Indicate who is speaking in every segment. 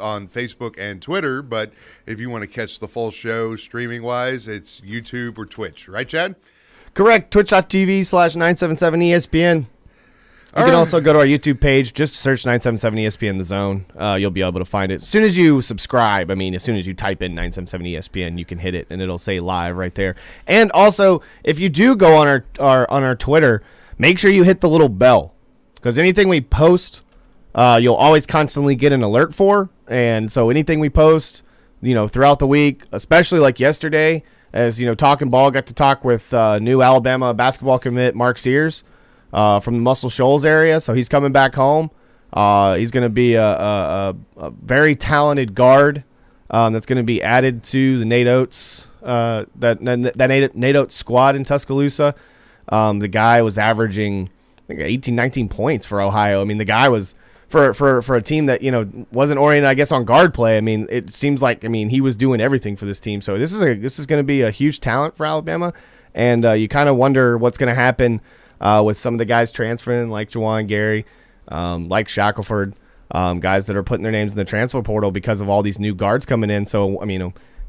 Speaker 1: on Facebook and Twitter, but if you want to catch the full show streaming wise, it's YouTube or Twitch, right, Chad?
Speaker 2: Correct. Twitch.tv/977ESPN. You can also go to our YouTube page. Just search 977 ESPN The Zone. You'll be able to find it. As soon as you subscribe, as soon as you type in 977 ESPN, you can hit it, and it'll say live right there. And also, if you do go on our Twitter, make sure you hit the little bell, because anything we post, you'll always constantly get an alert for. And so anything we post, throughout the week, especially like yesterday, as Talking Ball got to talk with new Alabama basketball commit Mark Sears. From the Muscle Shoals area, so he's coming back home. He's going to be a very talented guard that's going to be added to the Nate Oates Nate Oates squad in Tuscaloosa. The guy was averaging, I think, 18, 19 points for Ohio. The guy was for a team that wasn't oriented, I guess, on guard play. It seems like he was doing everything for this team. So this is going to be a huge talent for Alabama, and you kind of wonder what's going to happen. With some of the guys transferring, like Juwan Gary, like Shackelford, guys that are putting their names in the transfer portal because of all these new guards coming in. So,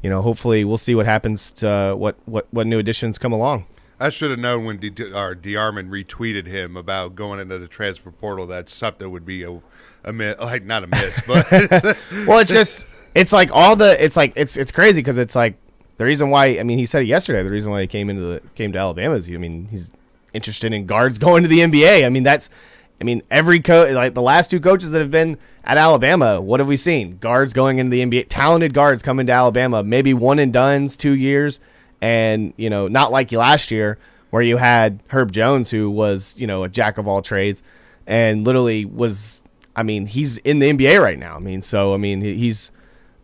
Speaker 2: hopefully we'll see what happens to what new additions come along.
Speaker 1: I should have known when DeArmond retweeted him about going into the transfer portal that something would be a miss, like not a miss, but
Speaker 2: well, it's crazy because it's like the reason why. He said it yesterday. The reason why he came to Alabama is he's interested in guards going to the NBA. Every coach, like the last two coaches that have been at Alabama, what have we seen? Guards going into the NBA, talented guards coming to Alabama, maybe one and dones, 2 years, and not like last year where you had Herb Jones, who was a jack of all trades, and literally was. He's in the NBA right now.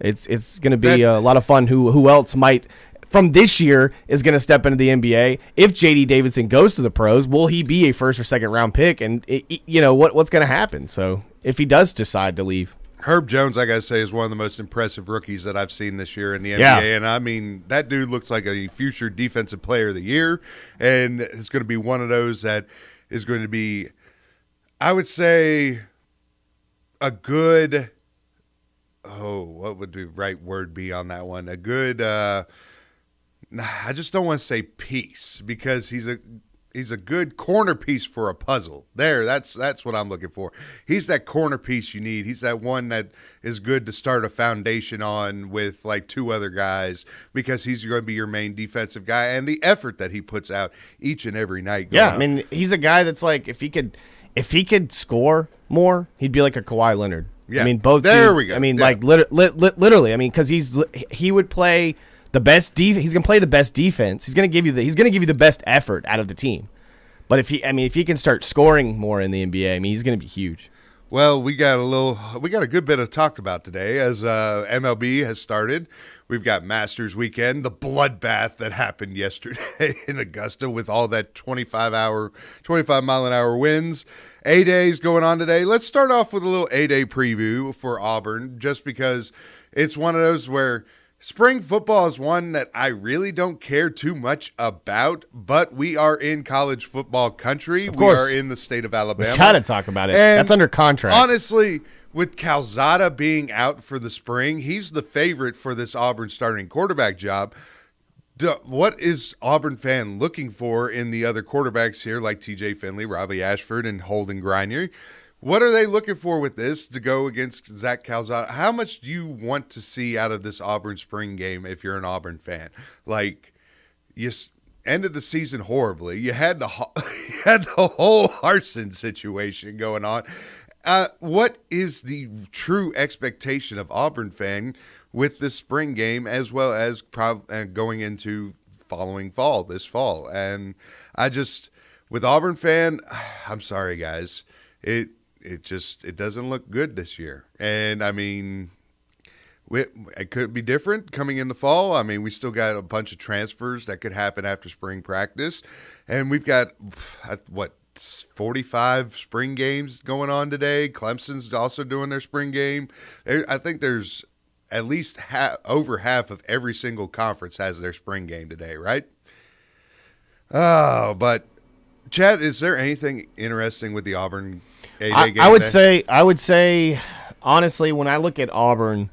Speaker 2: It's going to be a lot of fun. Who else might? From this year is going to step into the NBA. If J.D. Davidson goes to the pros, will he be a first or second round pick? And what's going to happen? So if he does decide to leave,
Speaker 1: Herb Jones, I got to say, is one of the most impressive rookies that I've seen this year in the NBA. And that dude looks like a future defensive player of the year. And it's going to be one of those that is going to be, I would say, a good, what would the right word be on that one? A good, I just don't want to say piece, because he's a good corner piece for a puzzle. That's what I'm looking for. He's that corner piece you need. He's that one that is good to start a foundation on with like two other guys, because he's going to be your main defensive guy, and the effort that he puts out each and every night.
Speaker 2: Yeah, he's a guy that's like if he could score more, he'd be like a Kawhi Leonard.
Speaker 1: Yeah,
Speaker 2: both.
Speaker 1: There we go.
Speaker 2: Like literally. Because he would play the best he's going to play the best defense. He's going to give you the best effort out of the team. But if he can start scoring more in the NBA, he's going to be huge.
Speaker 1: Well, we got a good bit of talk about today as MLB has started. We've got Masters weekend, the bloodbath that happened yesterday in Augusta with all that 25 mile an hour winds. A-Day's going on today. Let's start off with a little A-Day preview for Auburn, just because it's one of those where spring football is one that I really don't care too much about, but we are in college football country.
Speaker 2: Of course.
Speaker 1: We are in the state of Alabama.
Speaker 2: We gotta talk about it.
Speaker 1: And
Speaker 2: that's under contract.
Speaker 1: Honestly, with Calzada being out for the spring, he's the favorite for this Auburn starting quarterback job. What is Auburn fan looking for in the other quarterbacks here, like TJ Finley, Robbie Ashford, and Holden Griner? What are they looking for with this to go against Zach Calzada? How much do you want to see out of this Auburn spring game if you're an Auburn fan? Like, you ended the season horribly. You had the whole Harsin situation going on. What is the true expectation of Auburn fan with this spring game, as well as going into this fall? And with Auburn fan, I'm sorry, guys. It doesn't look good this year. And, it could be different coming in the fall. We still got a bunch of transfers that could happen after spring practice. And we've got, 45 spring games going on today. Clemson's also doing their spring game. I think there's at least over half of every single conference has their spring game today, right? Oh, but Chad, is there anything interesting with the Auburn A-Day game?
Speaker 2: I would say honestly, when I look at Auburn,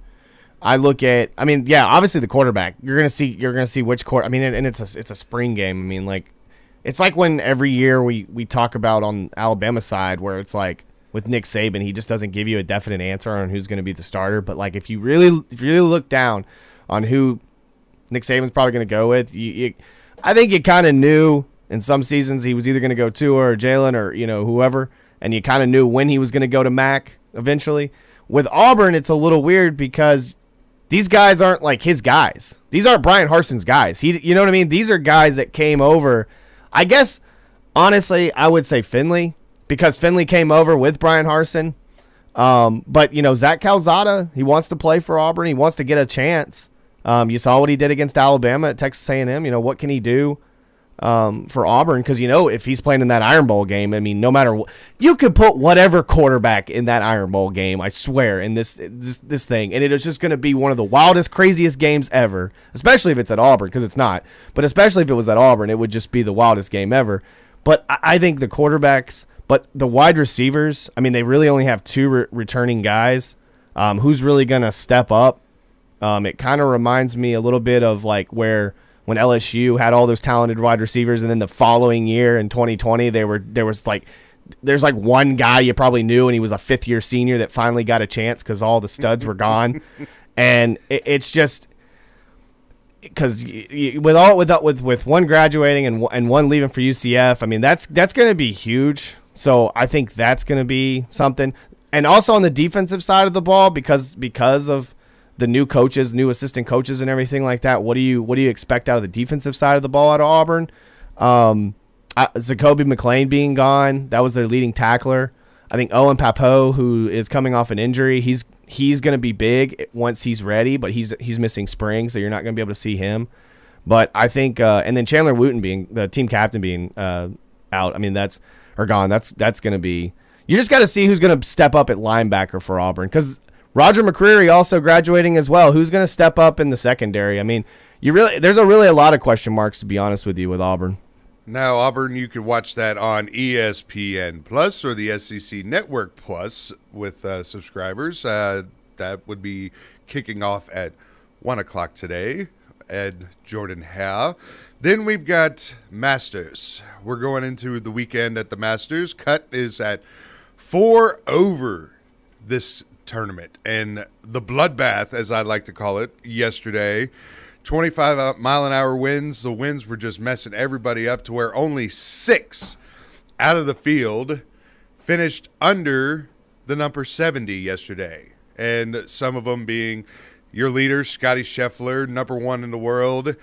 Speaker 2: obviously the quarterback. You're gonna see which quarter. I mean, and it's a spring game. I mean, like, it's like when every year we talk about on Alabama side where it's like with Nick Saban, he just doesn't give you a definite answer on who's going to be the starter. But like if you really look down on who Nick Saban's probably going to go with, I think you kind of knew in some seasons he was either going to go Tua or Jalen or whoever, and you kind of knew when he was going to go to Mac eventually. With Auburn, it's a little weird because these guys aren't like his guys. These aren't Brian Harson's guys. You know what I mean? These are guys that came over. I guess, honestly, I would say Finley because Finley came over with Brian Harsin. But, Zach Calzada, he wants to play for Auburn. He wants to get a chance. You saw what he did against Alabama at Texas A&M. What can he do for Auburn? Because, if he's playing in that Iron Bowl game, I mean, no matter what, you could put whatever quarterback in that Iron Bowl game, I swear, in this thing, and it is just going to be one of the wildest, craziest games ever, especially if it's at Auburn, because it's not. But especially if it was at Auburn, it would just be the wildest game ever. But I think the quarterbacks, but the wide receivers, I mean, they really only have two returning guys. Who's really going to step up? It kind of reminds me a little bit of like when LSU had all those talented wide receivers, and then the following year in 2020, there's like one guy you probably knew, and he was a fifth-year senior that finally got a chance because all the studs were gone, and it's just because with one graduating and one leaving for UCF, I mean that's going to be huge. So I think that's going to be something, and also on the defensive side of the ball because of the new coaches, new assistant coaches, and everything like that. What do you expect out of the defensive side of the ball out of Auburn? Zacoby McClain being gone, that was their leading tackler. I think Owen Papo, who is coming off an injury, he's going to be big once he's ready, but he's missing spring, so you're not going to be able to see him. But I think, and then Chandler Wooten being the team captain being out. I mean gone. That's going to be. You just got to see who's going to step up at linebacker for Auburn because Roger McCreary also graduating as well. Who's going to step up in the secondary? I mean, there's a lot of question marks, to be honest with you, with Auburn.
Speaker 1: Now, Auburn, you could watch that on ESPN Plus or the SEC Network Plus with subscribers. That would be kicking off at 1 o'clock today. Ed Jordan Howe. Then we've got Masters. We're going into the weekend at the Masters. Cut is at 4 over this tournament, and the bloodbath, as I like to call it, yesterday, 25-mile-an-hour winds. The winds were just messing everybody up to where only 6 out of the field finished under the number 70 yesterday, and some of them being your leader, Scotty Scheffler, number 1 in the world,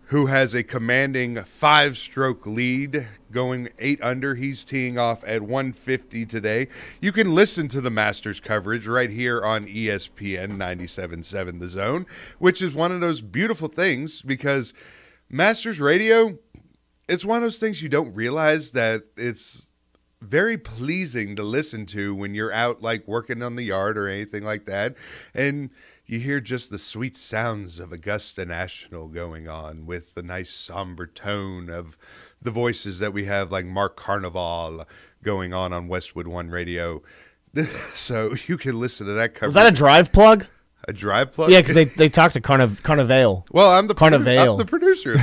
Speaker 1: who has a commanding 5-stroke lead going 8 under. He's teeing off at 150 today. You can listen to the Masters coverage right here on ESPN 97.7 The Zone, which is one of those beautiful things because Masters radio, it's one of those things you don't realize that it's very pleasing to listen to when you're out like working on the yard or anything like that. And you hear just the sweet sounds of Augusta National going on with the nice somber tone of the voices that we have, like Mark Carnival going on Westwood One Radio. So you can listen to that coverage.
Speaker 2: Was that a drive plug?
Speaker 1: A drive plug?
Speaker 2: Yeah, because they talked to Carnival.
Speaker 1: Well, I'm the producer.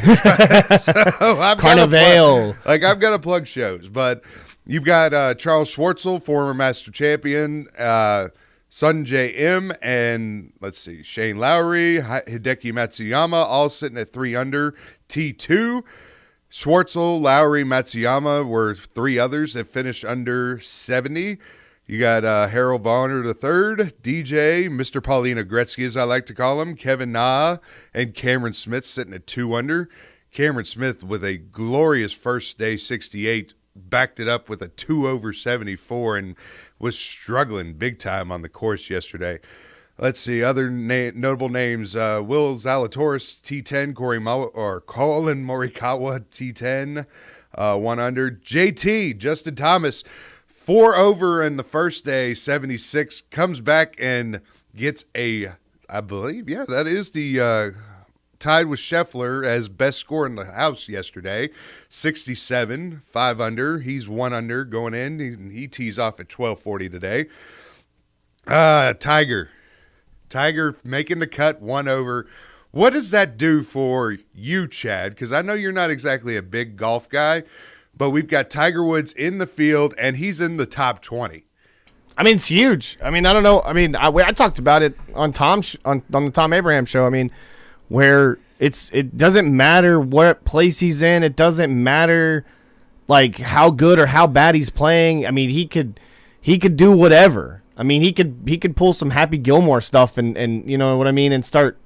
Speaker 1: So I've got to plug shows, but you've got Charles Schwartzel, former Master Champion, Sunjay M, and let's see, Shane Lowry, Hideki Matsuyama, all sitting at 3 under. T2, Schwartzel, Lowry, Matsuyama were 3 others that finished under 70. You got Harold Varner III, DJ, Mr. Paulina Gretzky, as I like to call him, Kevin Na, and Cameron Smith sitting at 2 under. Cameron Smith with a glorious first day 68, backed it up with a 2 over 74, and was struggling big time on the course yesterday. Let's see, other notable names, Will Zalatoris, T10, Colin Morikawa, T10, 1 under. JT, Justin Thomas, 4 over in the first day, 76, comes back and gets I believe, that is the tied with Scheffler as best score in the house yesterday, 67, 5 under. He's 1 under going in. He tees off at 12:40 today. Tiger making the cut, 1 over. What does that do for you, Chad? Because I know you're not exactly a big golf guy, but we've got Tiger Woods in the field, and he's in the top 20.
Speaker 2: I mean, it's huge. I mean, I don't know. I mean, I talked about it on on the Tom Abraham show. I mean, where it doesn't matter what place he's in. It doesn't matter like how good or how bad he's playing. I mean, he could do whatever. I mean, he could pull some Happy Gilmore stuff and you know what I mean, and start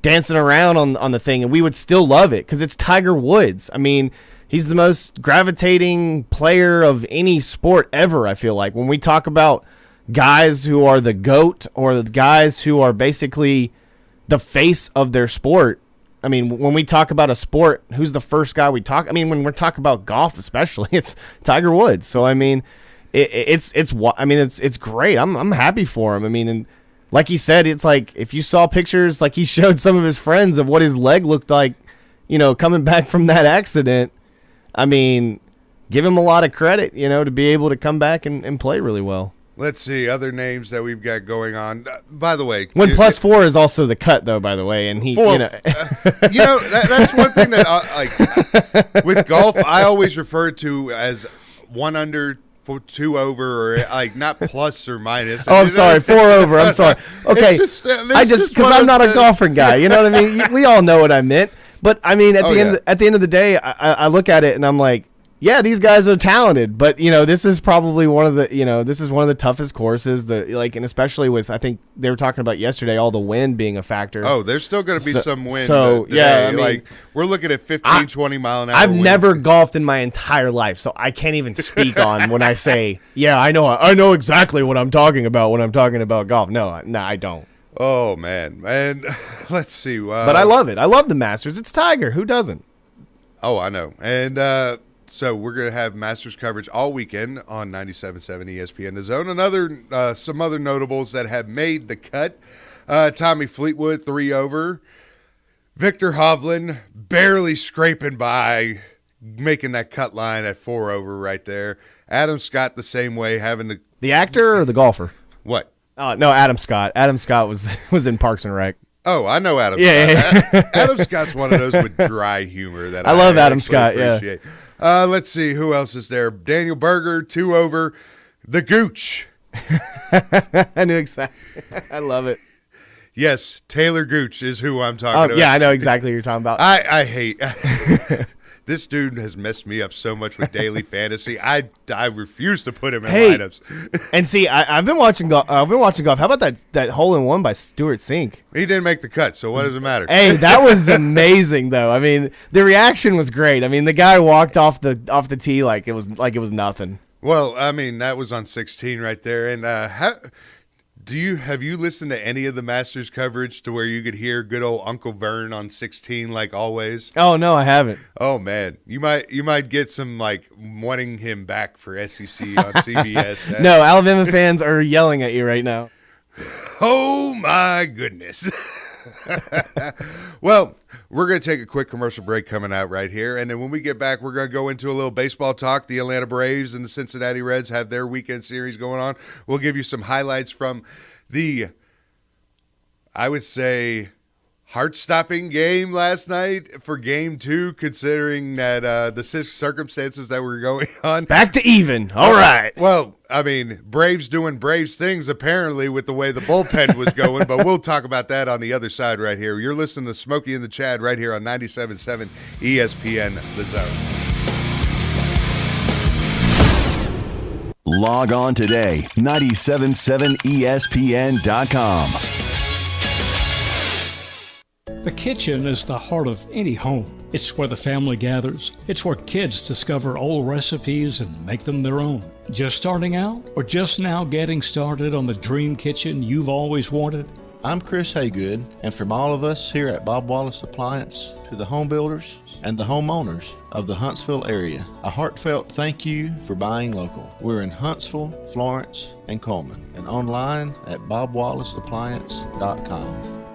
Speaker 2: dancing around on the thing, and we would still love it because it's Tiger Woods. I mean, he's the most gravitating player of any sport ever, I feel like. When we talk about guys who are the GOAT or the guys who are basically the face of their sport, I mean, when we talk about a sport, who's the first guy we talk? I mean, when we're talking about golf especially, it's Tiger Woods. So, I mean, it's great. I'm happy for him. I mean, and like he said, it's like if you saw pictures, like he showed some of his friends of what his leg looked like, you know, coming back from that accident. I mean, give him a lot of credit, you know, to be able to come back and play really well.
Speaker 1: Let's see other names that we've got going on. By the way,
Speaker 2: when +4 is also the cut, though. By the way, and he,
Speaker 1: you know, that's one thing that like with golf, I always refer to as 1 under, 2 over, or like not plus or minus.
Speaker 2: Oh, I'm sorry, 4 over. I'm sorry. Okay, because I'm not a golfer guy. You know what I mean? We all know what I meant. But I mean, at the end of the day, I look at it and I'm like, yeah, these guys are talented, but you know, this is probably one of the toughest courses. And especially with, I think they were talking about yesterday, all the wind being a factor.
Speaker 1: Oh, there's still going to be some wind.
Speaker 2: So yeah, I mean,
Speaker 1: like we're looking at 15, 20 mile an hour.
Speaker 2: I've
Speaker 1: winds.
Speaker 2: never golfed in my entire life, so I can't even speak on when I say, yeah, I know exactly what I'm talking about when I'm talking about golf. No, I don't.
Speaker 1: Oh man, and let's see.
Speaker 2: But I love it. I love the Masters. It's Tiger. Who doesn't?
Speaker 1: Oh, I know, and. So we're going to have Masters coverage all weekend on 97.7 ESPN The Zone. Some other notables that have made the cut. Tommy Fleetwood, 3 over. Victor Hovland barely scraping by, making that cut line at 4 over right there. Adam Scott the same way, having
Speaker 2: the actor or the golfer?
Speaker 1: What?
Speaker 2: Oh, no, Adam Scott. Adam Scott was in Parks and Rec.
Speaker 1: Oh, I know Adam
Speaker 2: Scott. Yeah.
Speaker 1: Adam Scott's one of those with dry humor that I
Speaker 2: love Adam Scott,
Speaker 1: appreciate. Yeah. Let's see who else is there. Daniel Berger, 2 over. The Gooch.
Speaker 2: I knew exactly. I love it.
Speaker 1: Yes, Taylor Gooch is who I'm talking about.
Speaker 2: Yeah, I know exactly what you're talking about.
Speaker 1: I hate this dude has messed me up so much with daily fantasy. I refuse to put him in lineups.
Speaker 2: And see, I've been watching golf. How about that hole-in-one by Stuart Sink?
Speaker 1: He didn't make the cut, so what does it matter?
Speaker 2: Hey, that was amazing, though. I mean, the reaction was great. I mean, the guy walked off the tee like it was nothing.
Speaker 1: Well, I mean, that was on 16 right there. And have you listened to any of the Masters coverage to where you could hear good old Uncle Vern on 16 like always?
Speaker 2: Oh no, I haven't.
Speaker 1: Oh man, you might get some like wanting him back for SEC on CBS.
Speaker 2: No, Alabama fans are yelling at you right now.
Speaker 1: Oh my goodness. Well, we're going to take a quick commercial break coming out right here. And then when we get back, we're going to go into a little baseball talk. The Atlanta Braves and the Cincinnati Reds have their weekend series going on. We'll give you some highlights from the, I would say, heart-stopping game last night for Game 2, considering that the circumstances that were going on.
Speaker 2: Back to even. All right.
Speaker 1: Well, I mean, Braves doing Braves things apparently with the way the bullpen was going, but we'll talk about that on the other side right here. You're listening to Smokey and the Chad right here on 97.7 ESPN The Zone.
Speaker 3: Log on today, 977ESPN.com.
Speaker 4: The kitchen is the heart of any home. It's where the family gathers. It's where kids discover old recipes and make them their own. Just starting out or just now getting started on the dream kitchen you've always wanted?
Speaker 5: I'm Chris Haygood, and from all of us here at Bob Wallace Appliance to the home builders and the homeowners of the Huntsville area, a heartfelt thank you for buying local. We're in Huntsville, Florence, and Coleman, and online at bobwallaceappliance.com.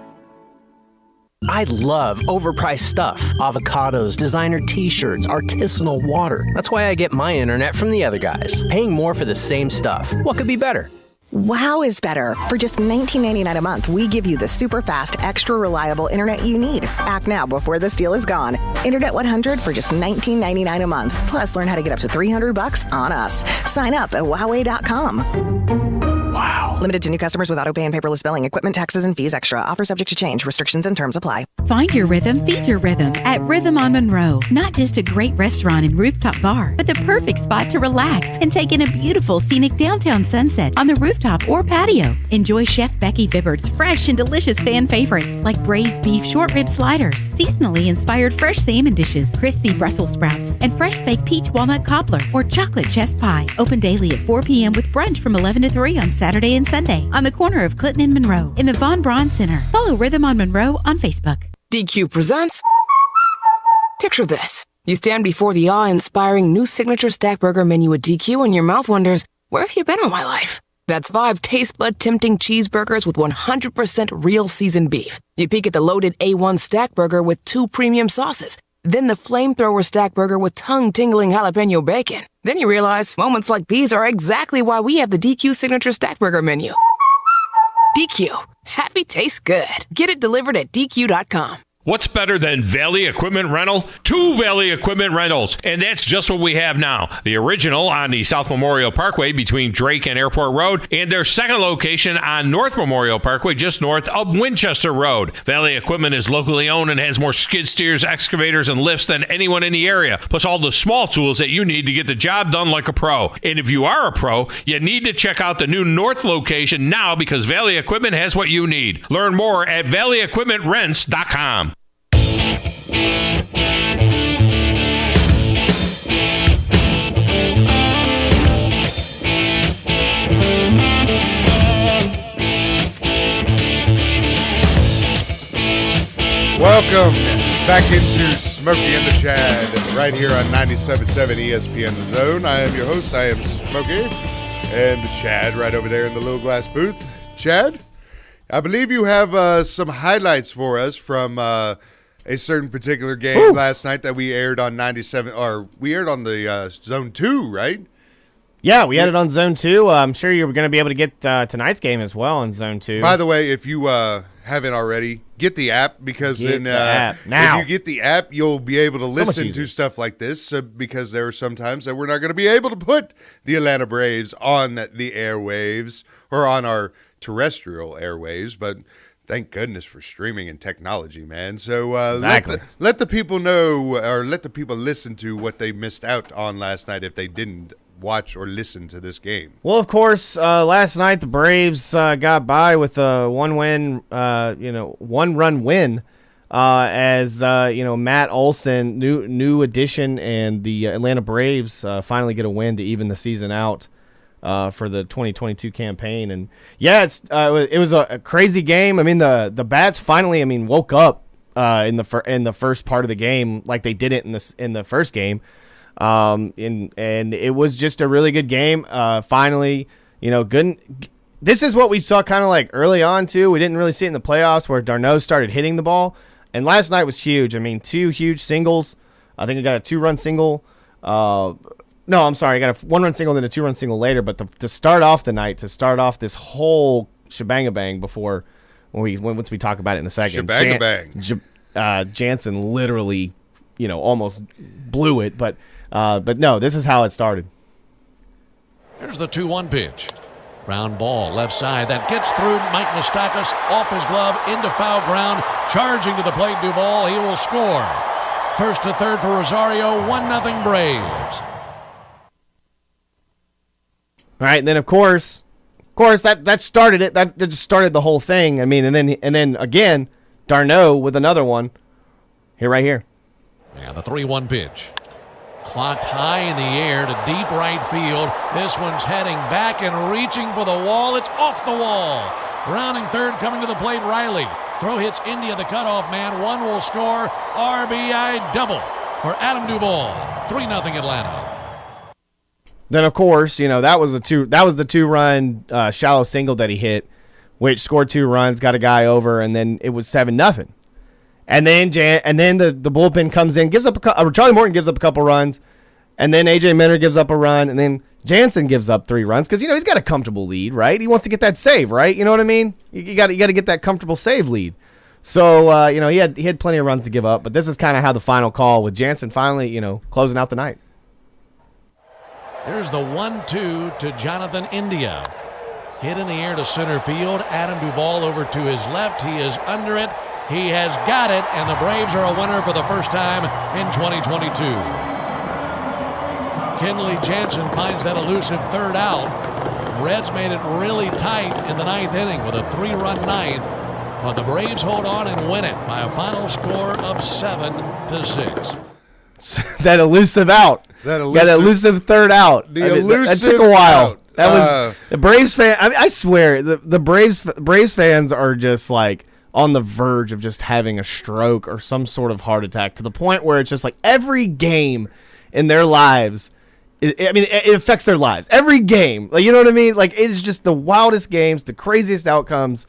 Speaker 6: I love overpriced stuff. Avocados, designer t-shirts, artisanal water. That's why I get my internet from the other guys. Paying more for the same stuff. What could be better?
Speaker 7: Wow is better. For just $19.99 a month, we give you the super fast, extra reliable internet you need. Act now before this deal is gone. Internet 100 for just $19.99 a month. Plus, learn how to get up to $300 on us. Sign up at Huawei.com. Wow. Limited to new customers with auto pay and paperless billing. Equipment, taxes, and fees extra. Offer subject to change. Restrictions and terms apply.
Speaker 8: Find your rhythm, feed your rhythm at Rhythm on Monroe. Not just a great restaurant and rooftop bar, but the perfect spot to relax and take in a beautiful scenic downtown sunset on the rooftop or patio. Enjoy Chef Becky Fibbert's fresh and delicious fan favorites like braised beef short rib sliders, seasonally inspired fresh salmon dishes, crispy Brussels sprouts, and fresh baked peach walnut cobbler or chocolate chess pie. Open daily at 4 p.m. with brunch from 11 to 3 on Saturday and Sunday on the corner of Clinton and Monroe in the Von Braun Center. Follow Rhythm on Monroe on Facebook.
Speaker 9: DQ presents. Picture this. You stand before the awe-inspiring new signature stack burger menu at DQ and your mouth wonders, where have you been all my life? That's 5 taste bud tempting cheeseburgers with 100% real seasoned beef. You peek at the loaded A1 stack burger with 2 premium sauces. Then the flamethrower stack burger with tongue-tingling jalapeno bacon. Then you realize moments like these are exactly why we have the DQ signature stack burger menu. DQ. Happy tastes good. Get it delivered at DQ.com.
Speaker 10: What's better than Valley Equipment Rental? 2 Valley Equipment Rentals, and that's just what we have now. The original on the South Memorial Parkway between Drake and Airport Road, and their second location on North Memorial Parkway just north of Winchester Road. Valley Equipment is locally owned and has more skid steers, excavators, and lifts than anyone in the area, plus all the small tools that you need to get the job done like a pro. And if you are a pro, you need to check out the new North location now because Valley Equipment has what you need. Learn more at valleyequipmentrents.com.
Speaker 1: Welcome back into Smokey and The Chad right here on 97.7 ESPN The Zone. I am your host. I am Smokey and The Chad right over there in the little glass booth. Chad, I believe you have some highlights for us from a certain particular game last night that we aired on 97, or we aired on the Zone 2, right?
Speaker 2: Yeah, we had it on Zone 2. I'm sure you're going to be able to get tonight's game as well on Zone 2.
Speaker 1: By the way, if you haven't already, get the app because
Speaker 2: Get the app now.
Speaker 1: If you get the app, you'll be able to listen to stuff like this because there are some times that we're not going to be able to put the Atlanta Braves on the airwaves or on our terrestrial airwaves, but thank goodness for streaming and technology, man. So
Speaker 2: Exactly.
Speaker 1: let the people know or let the people listen to what they missed out on last night if they didn't watch or listen to this game.
Speaker 2: Well, of course, last night the Braves got by with a one-run win as Matt Olson, new addition, and the Atlanta Braves finally get a win to even the season out for the 2022 campaign. And yeah, it was a crazy game. I mean, the bats finally, woke up in the first part of the game like they didn't in the first game. And it was just a really good game. Finally, good. This is what we saw kind of like early on too. We didn't really see it in the playoffs where d'Arnaud started hitting the ball. And last night was huge. 2 huge singles. I think I got a 2-run single. No, I'm sorry. I got a 1-run single and then a 2-run single later. But to start off the night, to start off this whole shebang-a-bang before once we talk about it in a second.
Speaker 1: Shebang-a-bang.
Speaker 2: Jansen literally, almost blew it, but no, this is how it started.
Speaker 11: Here's the 2-1 pitch. Ground ball, left side. That gets through Mike Moustakas, off his glove, into foul ground. Charging to the plate, Duvall. He will score. First to third for Rosario, 1-0 Braves.
Speaker 2: All right, and then of course that started it. That just started the whole thing. And then again, d'Arnaud with another one. Right here.
Speaker 11: Yeah, the 3-1 pitch. Clocked high in the air to deep right field. This one's heading back and reaching for the wall. It's off the wall. Rounding third, coming to the plate, Riley. Throw hits India, the cutoff man. One will score. RBI double for Adam Duvall. 3-0 Atlanta.
Speaker 2: Then of course, that was the 2-run shallow single that he hit, which scored 2 runs, got a guy over, and then it was 7-0. And then the bullpen comes in, gives up Charlie Morton gives up a couple runs, And then A.J. Minter gives up a run, and then Jansen gives up 3 runs because, he's got a comfortable lead, right? He wants to get that save, right? You know what I mean? You got to get that comfortable save lead. So, he had plenty of runs to give up, but this is kind of how the final call with Jansen finally, closing out the night.
Speaker 11: There's the 1-2 to Jonathan India. Hit in the air to center field. Adam Duvall over to his left. He is under it. He has got it, and the Braves are a winner for the first time in 2022. Kenley Jansen finds that elusive third out. Reds made it really tight in the 9th inning with a 3-run ninth, but the Braves hold on and win it by a final score of 7-6.
Speaker 2: That elusive out. That elusive third out. That took a while.
Speaker 1: Out.
Speaker 2: That was the Braves fan. I swear, the Braves fans are just like on the verge of just having a stroke or some sort of heart attack to the point where it's just like every game in their lives. It affects their lives. Every game, you know what I mean? Like, it is just the wildest games, the craziest outcomes.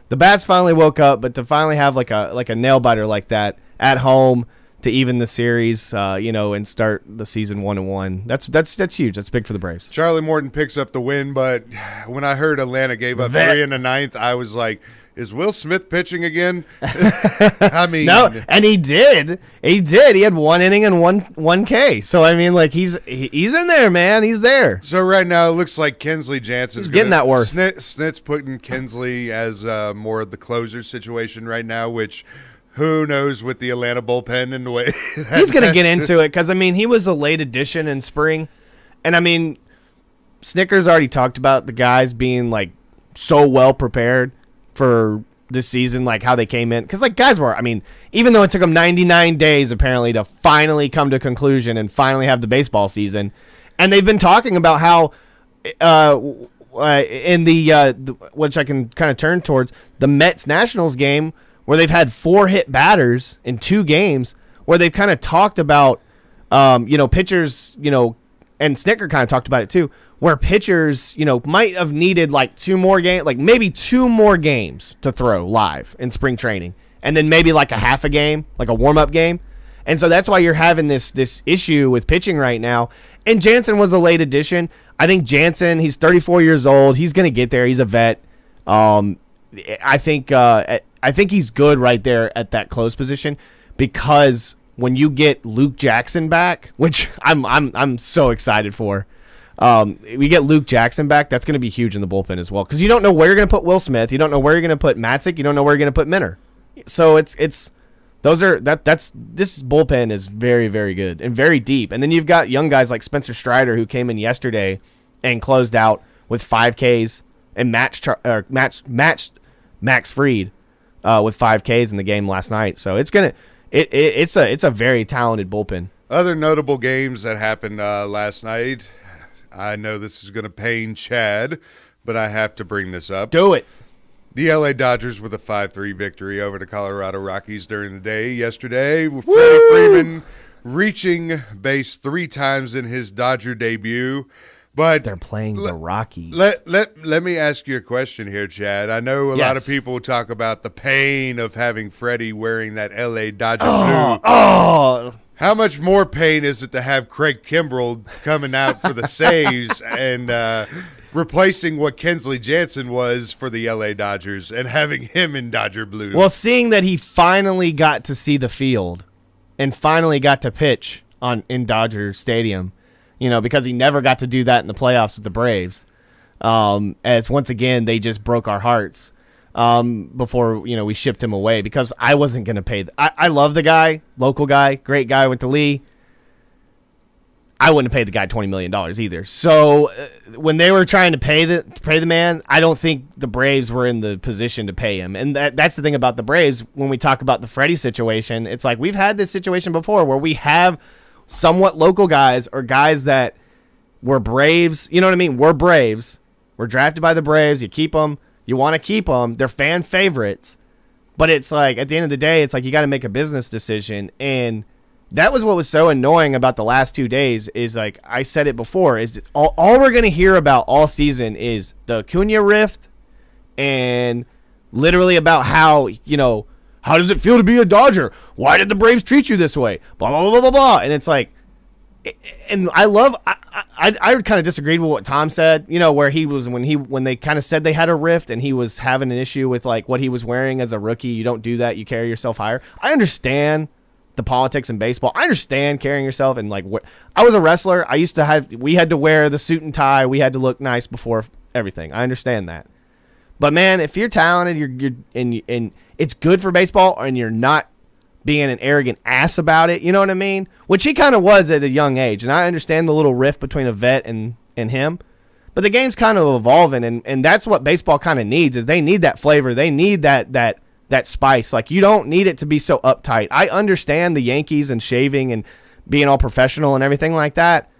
Speaker 2: The Bats finally woke up, but to finally have like a nail biter like that at home to even the series, and start the season 1-1. That's huge. That's big for the Braves.
Speaker 1: Charlie Morton picks up the win, but when I heard Atlanta gave up 3 in the 9th, I was like, is Will Smith pitching again? I mean,
Speaker 2: no, and he did. He had 1 inning and one K. So I mean, like he's in there, man. He's there.
Speaker 1: So right now it looks like Kensley Jansen's
Speaker 2: getting that worth.
Speaker 1: Snit's putting Kensley as more of the closer situation right now, which who knows with the Atlanta bullpen and the way
Speaker 2: he's going to get into it because he was a late addition in spring, and Snickers already talked about the guys being like so well prepared for this season, like how they came in. Because, guys were, even though it took them 99 days, apparently, to finally come to a conclusion and finally have the baseball season, and they've been talking about how, in the which I can kind of turn towards, the Mets-Nationals game, where they've had 4 hit batters in 2 games, where they've kind of talked about, pitchers, and Snicker kind of talked about it too, where pitchers, might have needed two more games, maybe 2 more games to throw live in spring training, and then maybe a half a game, a warm-up game. And so that's why you're having this issue with pitching right now. And Jansen was a late addition. I think Jansen, he's 34 years old. He's going to get there. He's a vet. I think he's good right there at that close position, because when you get Luke Jackson back, which I'm so excited for, we get Luke Jackson back, that's going to be huge in the bullpen as well, because you don't know where you're going to put Will Smith, you don't know where you're going to put Matzik, you don't know where you're going to put Minter. So this bullpen is very, very good and very deep. And then you've got young guys like Spencer Strider, who came in yesterday and closed out with 5 Ks and matched Max Fried with 5 Ks in the game last night. So it's a very talented bullpen.
Speaker 1: Other notable games that happened last night. I know this is going to pain Chad, but I have to bring this up.
Speaker 2: Do it.
Speaker 1: The LA Dodgers with a 5-3 victory over the Colorado Rockies during the day yesterday, with Freddie Freeman reaching base 3 times in his Dodger debut. But
Speaker 2: they're playing the Rockies.
Speaker 1: Let me ask you a question here, Chad. I know a lot of people talk about the pain of having Freddie wearing that LA Dodger blue.
Speaker 2: Oh.
Speaker 1: How much more pain is it to have Craig Kimbrell coming out for the saves and replacing what Kensley Jansen was for the LA Dodgers and having him in Dodger blue?
Speaker 2: Well, seeing that he finally got to see the field and finally got to pitch in Dodger Stadium, because he never got to do that in the playoffs with the Braves, as once again they just broke our hearts before we shipped him away, because I wasn't going to pay. I love the guy, local guy, great guy, went to Lee. I wouldn't have paid the guy $20 million either. So when they were trying to pay the man, I don't think the Braves were in the position to pay him. And that's the thing about the Braves. When we talk about the Freddie situation, it's like we've had this situation before where we have somewhat local guys or guys that were Braves. You know what I mean? We're Braves. We're drafted by the Braves. You keep them. You want to keep them. They're fan favorites. But it's like, at the end of the day, it's like you got to make a business decision. And that was what was so annoying about the last 2 days is, like I said it before, is all we're going to hear about all season is the Acuna rift and literally about how, how does it feel to be a Dodger? Why did the Braves treat you this way? Blah, blah, blah, blah, blah. And it's like, and I kind of disagreed with what Tom said, where he was when they kind of said they had a rift and he was having an issue with like what he was wearing as a rookie. You don't do that. You carry yourself higher. I understand the politics in baseball. I understand carrying yourself and like I was a wrestler. We had to wear the suit and tie. We had to look nice before everything. I understand that. But man, if you're talented, you're and it's good for baseball, and you're not being an arrogant ass about it, you know what I mean? Which he kind of was at a young age, and I understand the little rift between a vet and him. But the game's kind of evolving, and that's what baseball kind of needs. Is they need that flavor, they need that spice. Like, you don't need it to be so uptight. I understand the Yankees and shaving and being all professional and everything like that.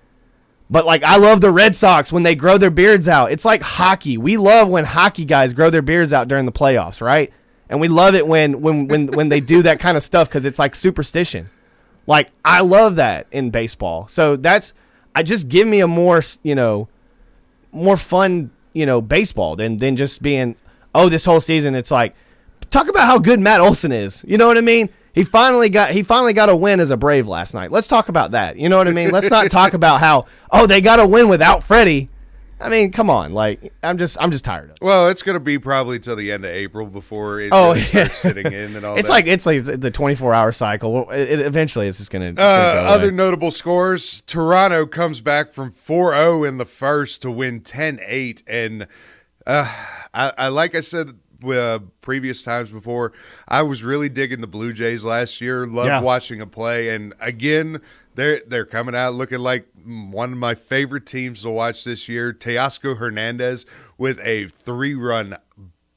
Speaker 2: But like, I love the Red Sox when they grow their beards out. It's like hockey. We love when hockey guys grow their beards out during the playoffs, right? And we love it when they do that kind of stuff because it's like superstition. Like, I love that in baseball. So just give me a more fun, baseball than just being, this whole season. It's like, talk about how good Matt Olson is. You know what I mean? He finally got a win as a Brave last night. Let's talk about that. You know what I mean? Let's not talk about how, they got a win without Freddie. I mean, come on. Like, I'm just tired of it.
Speaker 1: Well, it's going to be probably till the end of April before it starts sitting in and all
Speaker 2: it's
Speaker 1: that.
Speaker 2: It's like the 24-hour cycle. Eventually, it's just going to
Speaker 1: Other notable scores, Toronto comes back from 4-0 in the first to win 10-8. And I like I said previous times before, I was really digging the Blue Jays last year. Loved watching them play. And again, they're coming out looking like one of my favorite teams to watch this year. Teoscar Hernandez with a 3-run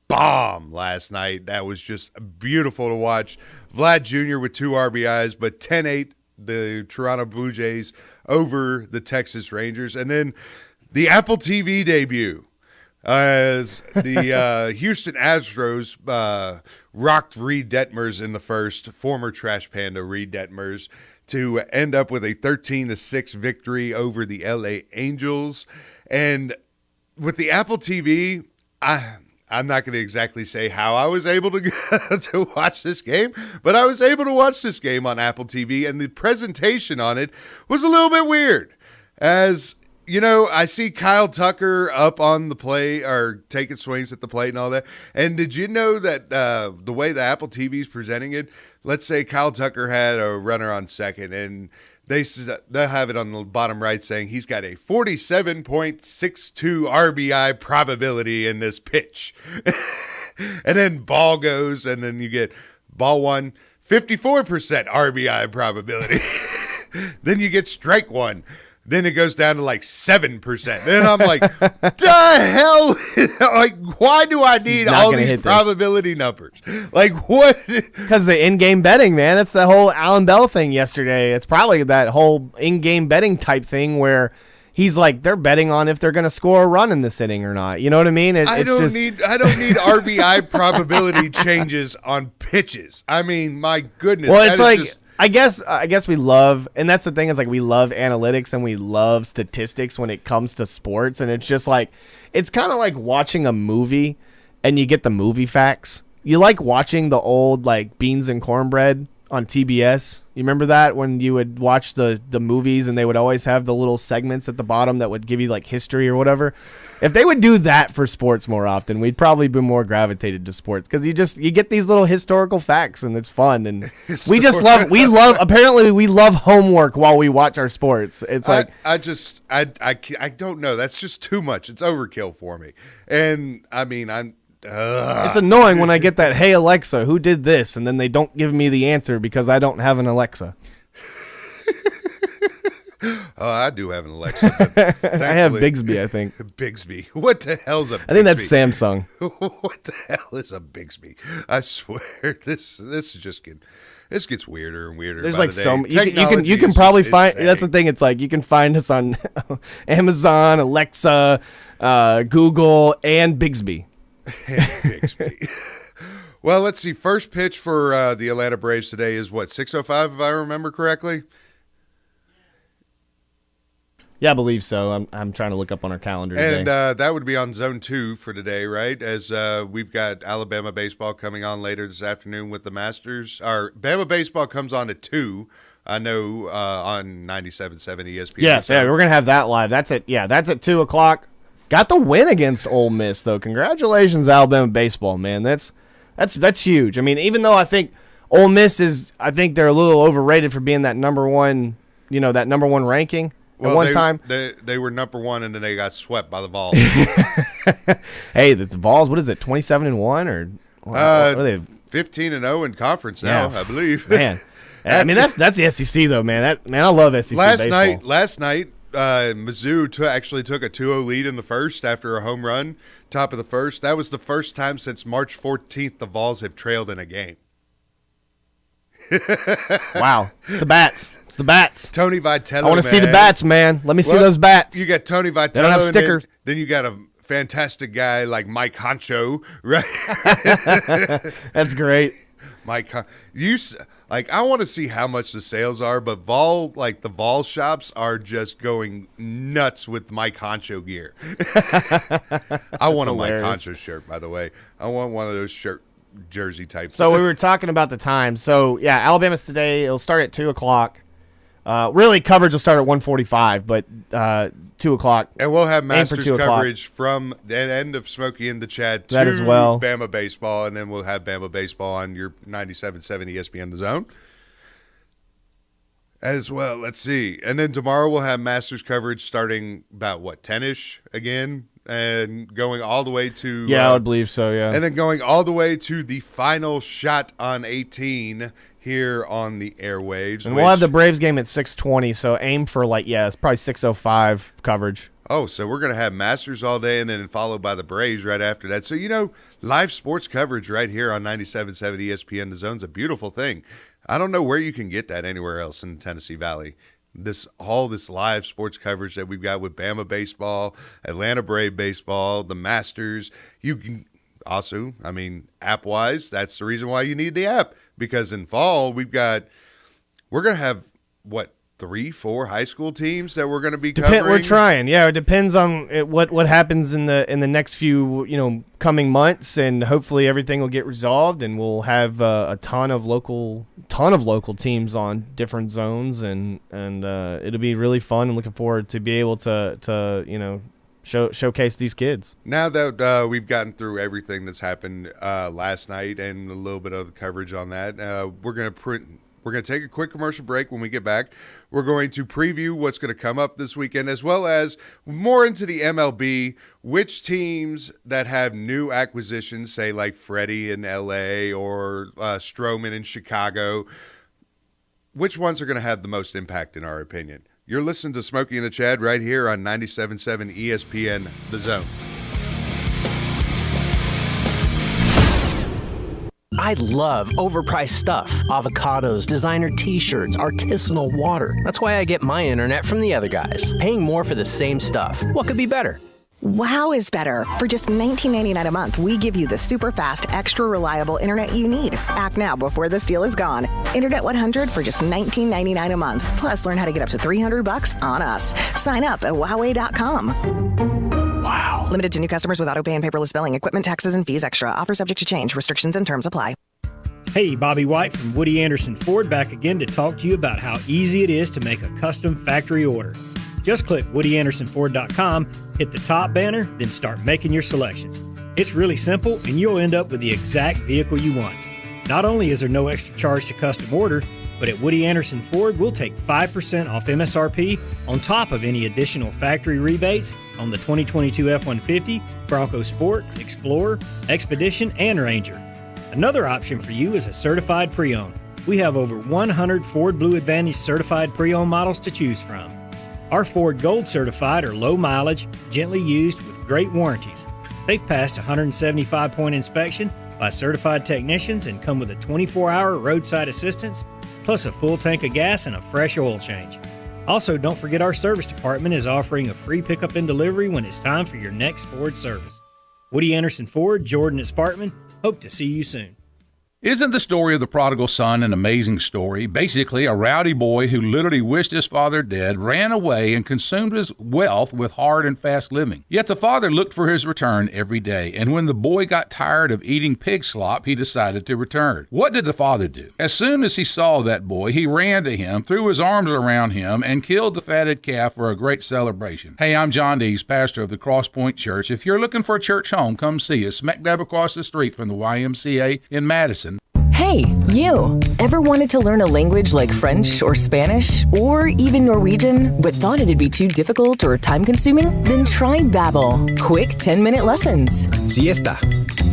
Speaker 1: bomb last night. That was just beautiful to watch. Vlad Jr. with 2 RBIs, but 10-8, the Toronto Blue Jays over the Texas Rangers. And then the Apple TV debut. As the Houston Astros rocked Reed Detmers in the first, former Trash Panda Reed Detmers, to end up with a 13-6 victory over the LA Angels. And with the Apple TV, I'm not going to exactly say how I was able to watch this game, but I was able to watch this game on Apple TV, and the presentation on it was a little bit weird. As I see Kyle Tucker up on the plate or taking swings at the plate and all that. And did you know that the way the Apple TV is presenting it, let's say Kyle Tucker had a runner on second, and they'll have it on the bottom right saying he's got a 47.62 RBI probability in this pitch. And then ball goes, and then you get ball 1, 54% RBI probability. Then you get strike 1. Then it goes down to like 7%. Then I'm like, the hell? Like, why do I need all these probability numbers? Like, what?
Speaker 2: Because the in-game betting, man. That's the whole Alan Bell thing yesterday. It's probably that whole in-game betting type thing where he's like, they're betting on if they're going to score a run in this inning or not. You know what I mean?
Speaker 1: I don't need RBI probability changes on pitches. I mean, my goodness.
Speaker 2: Well, it's like, I guess we love, and that's the thing, is like we love analytics and we love statistics when it comes to sports, and it's just like, it's kind of like watching a movie and you get the movie facts. You like watching the old like Beans and Cornbread on TBS. You remember that when you would watch the movies and they would always have the little segments at the bottom that would give you like history or whatever? If they would do that for sports more often, we'd probably be more gravitated to sports, because you get these little historical facts and it's fun, and we love homework while we watch our sports. It's like
Speaker 1: I don't know. That's just too much. It's overkill for me. And I mean, it's
Speaker 2: annoying when I get that, hey Alexa, who did this? And then they don't give me the answer because I don't have an Alexa.
Speaker 1: Oh, I do have an Alexa.
Speaker 2: I have Bixby, I think.
Speaker 1: Bixby. What the hell's a Bixby?
Speaker 2: I think that's Samsung.
Speaker 1: What the hell is a Bixby? I swear, this gets weirder and weirder.
Speaker 2: There's like so you can probably find. That's the thing. It's like you can find us on Amazon, Alexa, Google, and Bixby.
Speaker 1: Bixby. Well, let's see. First pitch for the Atlanta Braves today is what, 6:05 if I remember correctly.
Speaker 2: Yeah, I believe so. I'm trying to look up on our calendar today.
Speaker 1: And that would be on Zone 2 for today, right? As we've got Alabama baseball coming on later this afternoon with the Masters. Our Bama baseball comes on at 2, I know, on 97.7 ESPN.
Speaker 2: Yes, yeah, we're going to have that live. That's at 2 o'clock. Got the win against Ole Miss, though. Congratulations, Alabama baseball, man. That's huge. I mean, even though I think Ole Miss I think they're a little overrated for being that number one ranking. At one time,
Speaker 1: they were number 1, and then they got swept by the Vols.
Speaker 2: Hey, the Vols, what is it, 27-1 or what are they?
Speaker 1: 15-0 in conference now, I believe.
Speaker 2: Man, I mean that's the SEC though, man. I love SEC baseball.
Speaker 1: Last night, Mizzou actually took a 2-0 lead in the first after a home run, top of the first. That was the first time since March 14th the Vols have trailed in a game.
Speaker 2: Wow, it's the bats.
Speaker 1: Tony Vitello.
Speaker 2: I want to see the bats, man. Let me see those bats.
Speaker 1: You got Tony Vitello.
Speaker 2: They don't have stickers.
Speaker 1: Then you got a fantastic guy like Mike Honcho, right?
Speaker 2: That's great.
Speaker 1: Mike, I want to see how much the sales are, but the Vol shops are just going nuts with Mike Honcho gear. I want a Mike Honcho shirt, by the way. I want one of those jersey types.
Speaker 2: So we were talking about the time. So yeah, Alabama's today. It'll start at 2 o'clock. Really, coverage will start at 1:45, but 2 o'clock.
Speaker 1: And we'll have Masters coverage from the end of Smokey and the Chad to
Speaker 2: that as well.
Speaker 1: Bama baseball, and then we'll have Bama baseball on your 97.7 ESPN The Zone as well. Let's see. And then tomorrow we'll have Masters coverage starting about, 10-ish again, and going all the way to
Speaker 2: I would believe so, yeah.
Speaker 1: And then going all the way to the final shot on 18 here on the airwaves.
Speaker 2: And we'll have the Braves game at 6:20, so aim for it's probably 6:05 coverage.
Speaker 1: Oh, so we're going to have Masters all day and then followed by the Braves right after that. So, live sports coverage right here on 97.7 ESPN The Zone's a beautiful thing. I don't know where you can get that anywhere else in the Tennessee Valley. All this live sports coverage that we've got with Bama baseball, Atlanta Brave baseball, the Masters. You can also, app-wise, that's the reason why you need the app. Because in fall, we're going to have, 3-4 high school teams that we're going to be covering?
Speaker 2: We're trying. Yeah, it depends on what happens in the next few coming months, and hopefully everything will get resolved, and we'll have a ton of local teams on different zones, and it'll be really fun. And looking forward to be able to showcase these kids.
Speaker 1: Now that we've gotten through everything that's happened last night and a little bit of the coverage on that, we're going to take a quick commercial break. When we get back, we're going to preview what's going to come up this weekend, as well as more into the MLB, which teams that have new acquisitions, say like Freddie in LA or Stroman in Chicago, which ones are going to have the most impact in our opinion. You're listening to Smokey and the Chad right here on 97.7 ESPN The Zone.
Speaker 6: I love overpriced stuff. Avocados, designer t-shirts, artisanal water. That's why I get my internet from the other guys. Paying more for the same stuff. What could be better?
Speaker 7: Wow is better. For just $19.99 a month, we give you the super fast, extra reliable internet you need. Act now before this deal is gone. Internet 100 for just $19.99 a month. Plus, learn how to get up to $300 on us. Sign up at Huawei.com.
Speaker 2: Wow.
Speaker 7: Limited to new customers with auto pay and paperless billing. Equipment, taxes, and fees extra. Offer subject to change. Restrictions and terms apply.
Speaker 12: Hey, Bobby White from Woody Anderson Ford back again to talk to you about how easy it is to make a custom factory order. Just click WoodyAndersonFord.com, hit the top banner, then start making your selections. It's really simple, and you'll end up with the exact vehicle you want. Not only is there no extra charge to custom order, but at Woody Anderson Ford, we'll take 5% off MSRP on top of any additional factory rebates on the 2022 F-150, Bronco Sport, Explorer, Expedition, and Ranger. Another option for you is a certified pre-owned. We have over 100 Ford Blue Advantage certified pre-owned models to choose from. Our Ford Gold certified are low mileage, gently used with great warranties. They've passed a 175-point inspection by certified technicians and come with a 24-hour roadside assistance, plus a full tank of gas and a fresh oil change. Also, don't forget our service department is offering a free pickup and delivery when it's time for your next Ford service. Woody Anderson Ford, Jordan at Sparkman. Hope to see you soon.
Speaker 13: Isn't the story of the prodigal son an amazing story? Basically, a rowdy boy who literally wished his father dead ran away and consumed his wealth with hard and fast living. Yet the father looked for his return every day, and when the boy got tired of eating pig slop, he decided to return. What did the father do? As soon as he saw that boy, he ran to him, threw his arms around him, and killed the fatted calf for a great celebration. Hey, I'm John Dees, pastor of the Cross Point Church. If you're looking for a church home, come see us, smack dab across the street from the YMCA in Madison.
Speaker 9: Hey, you! Ever wanted to learn a language like French or Spanish or even Norwegian, but thought it'd be too difficult or time-consuming? Then try Babbel. Quick 10-minute lessons.
Speaker 14: Siesta.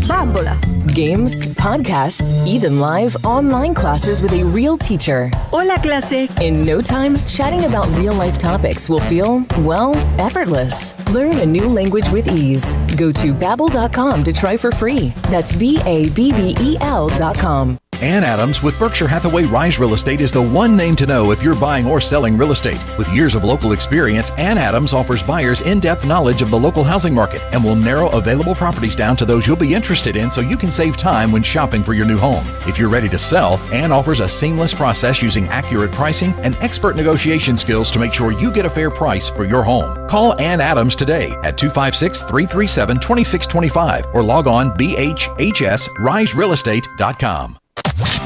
Speaker 9: Bambola. Games, podcasts, even live online classes with a real teacher.
Speaker 15: Hola, clase.
Speaker 9: In no time, chatting about real-life topics will feel, well, effortless. Learn a new language with ease. Go to Babbel.com to try for free. That's BABBEL.com.
Speaker 16: Ann Adams with Berkshire Hathaway Rise Real Estate is the one name to know if you're buying or selling real estate. With years of local experience, Ann Adams offers buyers in-depth knowledge of the local housing market and will narrow available properties down to those you'll be interested in so you can save time when shopping for your new home. If you're ready to sell, Ann offers a seamless process using accurate pricing and expert negotiation skills to make sure you get a fair price for your home. Call Ann Adams today at 256-337-2625 or log on bhhsriserealestate.com.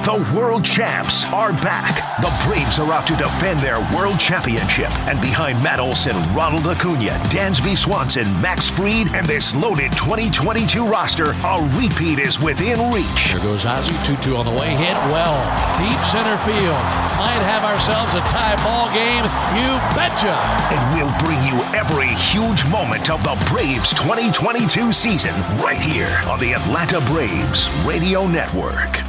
Speaker 17: The world champs are back. The Braves are out to defend their world championship. And behind Matt Olson, Ronald Acuna, Dansby Swanson, Max Fried, and this loaded 2022 roster, a repeat is within reach.
Speaker 11: There goes Ozzie, 2-2 on the way, hit well. Deep center field. Might have ourselves a tie ball game. You betcha.
Speaker 17: And we'll bring you every huge moment of the Braves 2022 season right here on the Atlanta Braves Radio Network.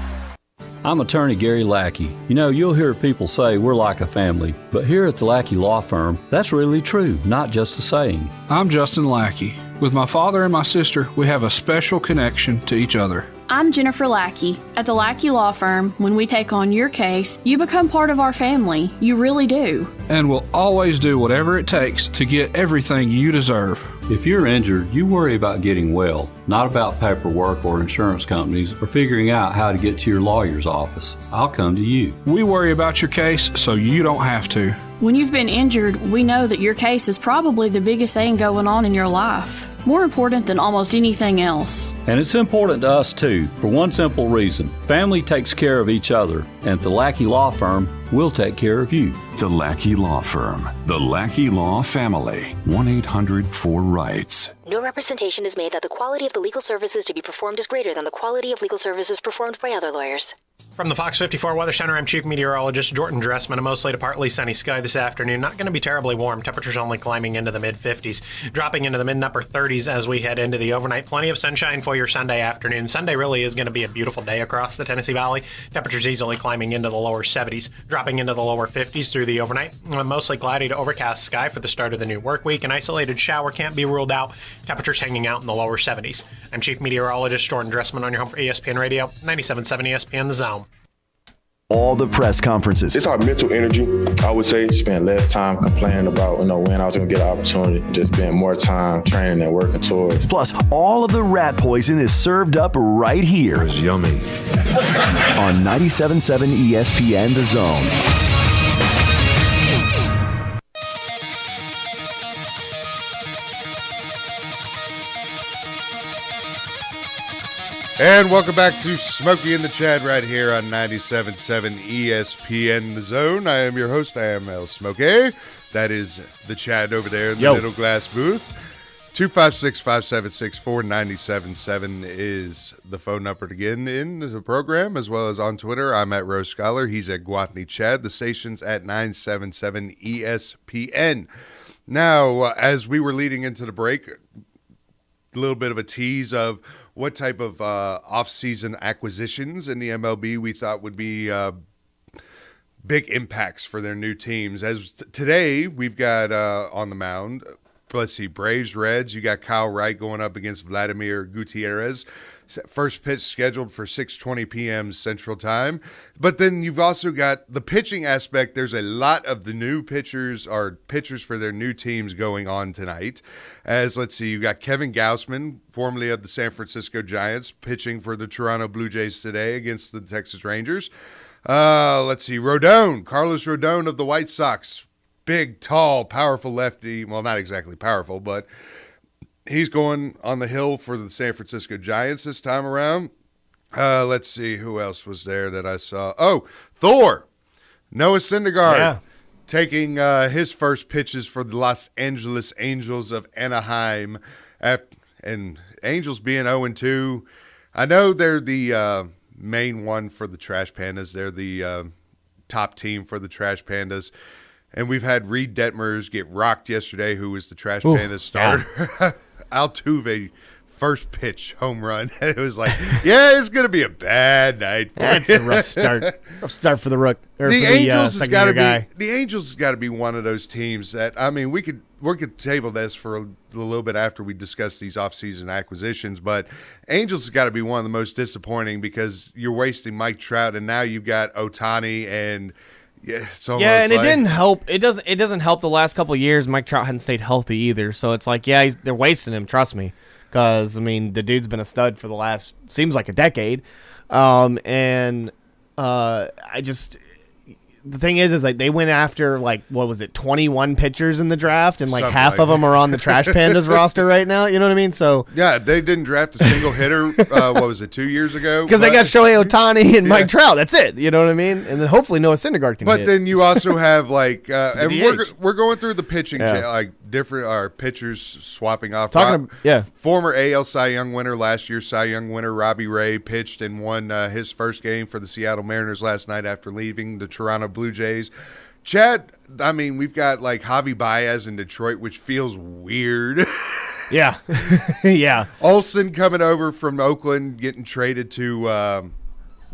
Speaker 18: I'm attorney Gary Lackey. You know, you'll hear people say we're like a family, but here at the Lackey Law Firm, that's really true, not just a saying.
Speaker 19: I'm Justin Lackey. With my father and my sister, we have a special connection to each other.
Speaker 20: I'm Jennifer Lackey. At the Lackey Law Firm, when we take on your case, you become part of our family. You really do.
Speaker 19: And we'll always do whatever it takes to get everything you deserve.
Speaker 18: If you're injured, you worry about getting well, not about paperwork or insurance companies or figuring out how to get to your lawyer's office. I'll come to you.
Speaker 19: We worry about your case so you don't have to.
Speaker 20: When you've been injured, we know that your case is probably the biggest thing going on in your life. More important than almost anything else.
Speaker 18: And it's important to us too, for one simple reason. Family takes care of each other, and at the Lackey Law Firm, we'll take care of you.
Speaker 21: The Lackey Law Firm. The Lackey Law Family. 1-800-4RIGHTS.
Speaker 22: No representation is made that the quality of the legal services to be performed is greater than the quality of legal services performed by other lawyers.
Speaker 23: From the Fox 54 Weather Center, I'm Chief Meteorologist Jordan Dressman. A mostly to partly sunny sky this afternoon. Not going to be terribly warm. Temperatures only climbing into the mid-50s, dropping into the mid-upper 30s as we head into the overnight. Plenty of sunshine for your Sunday afternoon. Sunday really is going to be a beautiful day across the Tennessee Valley. Temperatures easily climbing into the lower 70s, dropping into the lower 50s through the overnight. Mostly cloudy to overcast sky for the start of the new work week. An isolated shower can't be ruled out. Temperatures hanging out in the lower 70s. I'm Chief Meteorologist Jordan Dressman on your home for ESPN Radio, 97.7 ESPN The Zone.
Speaker 3: All the press conferences.
Speaker 24: It's our mental energy, I would say. Spend less time complaining about, when I was going to get an opportunity. Just spend more time training and working towards.
Speaker 3: Plus, all of the rat poison is served up right here.
Speaker 24: It's yummy.
Speaker 3: On 97.7 ESPN The Zone.
Speaker 1: And welcome back to Smokey and The Chad right here on 97.7 ESPN The Zone. I am your host. I am El Smokey. That is the Chad over there in the middle glass booth. 256-576-4977 is the phone number to get in the program, as well as on Twitter. I'm at Rose Scholar. He's at Guatney Chad. The station's at 977 ESPN. Now, as we were leading into the break, a little bit of a tease of what type of off-season acquisitions in the MLB we thought would be big impacts for their new teams. As today, we've got on the mound, let's see, Braves, Reds. You got Kyle Wright going up against Vladimir Gutierrez. First pitch scheduled for 6:20 p.m. Central Time. But then you've also got the pitching aspect. There's a lot of the new pitchers for their new teams going on tonight. As let's see, you got Kevin Gausman, formerly of the San Francisco Giants, pitching for the Toronto Blue Jays today against the Texas Rangers. Let's see, Carlos Rodon of the White Sox, big, tall, powerful lefty. Well, not exactly powerful, but he's going on the hill for the San Francisco Giants this time around. Let's see, who else was there that I saw? Oh, Thor, Noah Syndergaard, taking his first pitches for the Los Angeles Angels of Anaheim. And Angels being 0-2. I know they're the main one for the Trash Pandas. They're the top team for the Trash Pandas. And we've had Reed Detmers get rocked yesterday, who was the Trash Pandas starter. Yeah. Altuve, first pitch home run. It was like, it's going to be a bad night.
Speaker 2: That's a rough start. Rough start for the rook.
Speaker 1: The Angels has got to be. The Angels has got to be one of those teams that we could table this for a little bit after we discuss these offseason acquisitions, but Angels has got to be one of the most disappointing because you're wasting Mike Trout, and now you've got Ohtani and. Yeah,
Speaker 2: and it didn't help. It doesn't help the last couple of years. Mike Trout hadn't stayed healthy either, so it's like, they're wasting him. Trust me, because the dude's been a stud for the last seems like a decade, the thing is like they went after 21 pitchers in the draft, and
Speaker 1: something
Speaker 2: half of them are on the Trash Pandas roster right now. You know what I mean? So
Speaker 1: yeah, they didn't draft a single hitter. What was it, 2 years ago?
Speaker 2: Because they got Shohei Ohtani and Mike Trout. That's it. You know what I mean? And then hopefully Noah Syndergaard can.
Speaker 1: But then you also have and we're going through the pitching different pitchers swapping off. Former AL Cy Young winner last year, Cy Young winner Robbie Ray pitched and won his first game for the Seattle Mariners last night after leaving the Toronto Blue Jays. Chad, we've got Javi Baez in Detroit, which feels weird.
Speaker 2: Yeah. Yeah.
Speaker 1: Olsen coming over from Oakland, getting traded to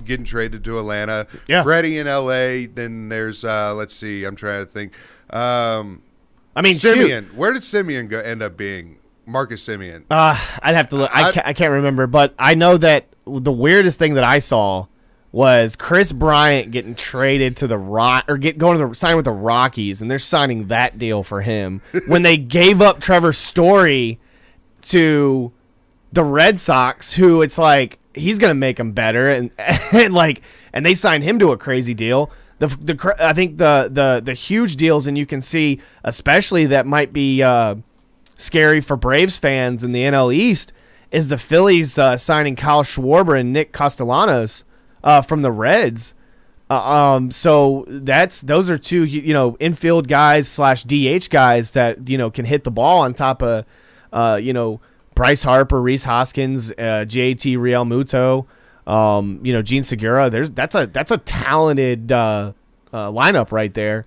Speaker 1: Atlanta.
Speaker 2: Yeah.
Speaker 1: Freddie in LA. Then there's let's see, I'm trying to think.
Speaker 2: Semien.
Speaker 1: Shoot. Where did Semien end up being? Marcus Semien.
Speaker 2: I'd have to look. I can't remember, but I know that the weirdest thing that I saw was Chris Bryant getting traded to the sign with the Rockies, and they're signing that deal for him when they gave up Trevor Story to the Red Sox, who it's like he's gonna make them better, and they signed him to a crazy deal. I think the huge deals, and you can see especially that might be scary for Braves fans in the NL East, is the Phillies signing Kyle Schwarber and Nick Castellanos from the Reds. So those are two infield guys / DH guys that can hit the ball on top of Bryce Harper, Rhys Hoskins, JT Realmuto, Gene Segura. That's a talented lineup right there.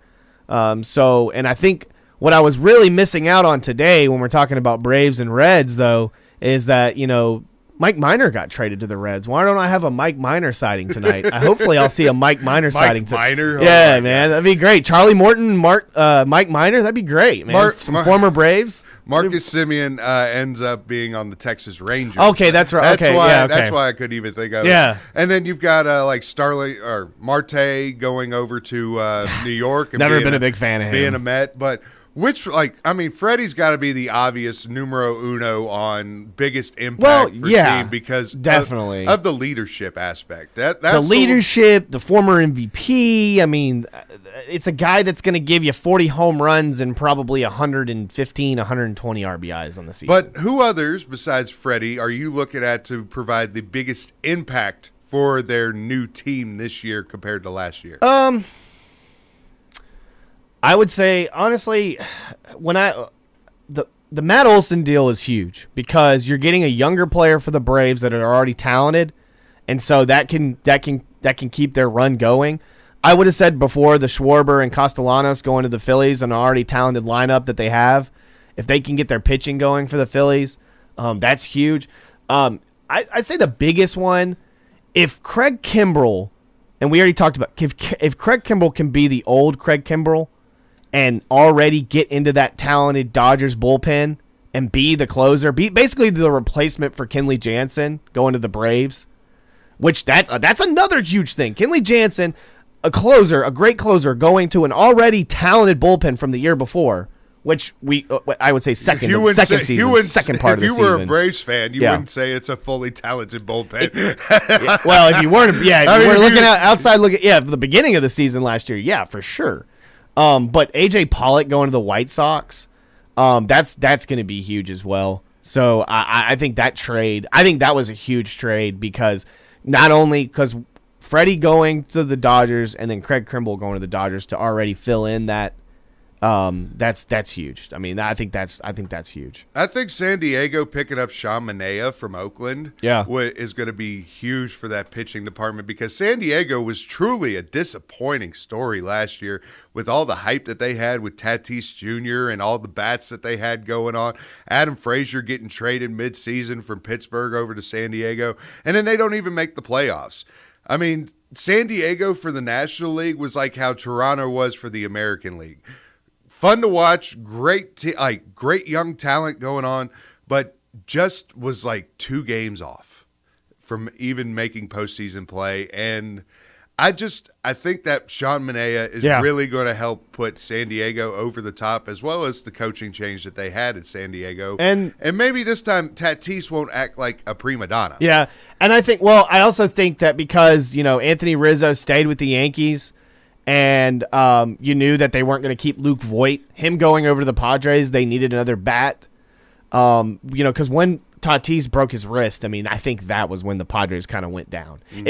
Speaker 2: And I think what I was really missing out on today when we're talking about Braves and Reds, though, is that Mike Minor got traded to the Reds. Why don't I have a Mike Minor sighting tonight? Hopefully I'll see a Mike Minor sighting tonight.
Speaker 1: Minor?
Speaker 2: Yeah, man. That'd be great. Charlie Morton, Mike Minor, that'd be great, man. Some former Braves.
Speaker 1: Marcus Semien ends up being on the Texas Rangers.
Speaker 2: Okay, that's right.
Speaker 1: That's why I couldn't even think of it.
Speaker 2: Yeah.
Speaker 1: And then you've got Starling or Marte going over to New York. And
Speaker 2: Never been a big fan of him.
Speaker 1: Being a Met, but Freddie's got to be the obvious numero uno on biggest impact for team because
Speaker 2: definitely
Speaker 1: of the leadership aspect. That's
Speaker 2: the leadership, the former MVP. It's a guy that's going to give you 40 home runs and probably 115, 120 RBIs on the season.
Speaker 1: But who others besides Freddie are you looking at to provide the biggest impact for their new team this year compared to last year?
Speaker 2: I would say, honestly, the Matt Olson deal is huge because you're getting a younger player for the Braves that are already talented, and so that can keep their run going. I would have said before the Schwarber and Castellanos going to the Phillies, an already talented lineup that they have. If they can get their pitching going for the Phillies, that's huge. I'd say the biggest one, if Craig Kimbrell, and we already talked about, if Craig Kimbrell can be the old Craig Kimbrell and already get into that talented Dodgers bullpen and be the closer, be basically the replacement for Kenley Jansen going to the Braves, which that's another huge thing. Kenley Jansen, a closer, a great closer, going to an already talented bullpen from the year before, which I would say second part of the season.
Speaker 1: If you were a Braves fan, you wouldn't say it's a fully talented bullpen.
Speaker 2: Well, if you weren't, if you were looking outside, the beginning of the season last year, yeah, for sure. But AJ Pollock going to the White Sox, that's going to be huge as well. So I think that was a huge trade because not only because Freddie going to the Dodgers and then Craig Kimbrell going to the Dodgers to already fill in that. That's huge. I mean, I think that's huge.
Speaker 1: I think San Diego picking up Sean Manaea from Oakland is going to be huge for that pitching department because San Diego was truly a disappointing story last year with all the hype that they had with Tatis Jr. and all the bats that they had going on. Adam Frazier getting traded midseason from Pittsburgh over to San Diego, and then they don't even make the playoffs. I mean, San Diego for the National League was like how Toronto was for the American League. Fun to watch, great young talent going on, but just was like 2 games off from even making postseason play. And I think that Sean Manaea is really going to help put San Diego over the top, as well as the coaching change that they had at San Diego. And maybe this time Tatis won't act like a prima donna.
Speaker 2: Yeah, and I also think that because Anthony Rizzo stayed with the Yankees. And you knew that they weren't going to keep Luke Voit. Him going over to the Padres, they needed another bat. Because when Tatis broke his wrist, I mean, I think that was when the Padres kind of went down. Mm-hmm.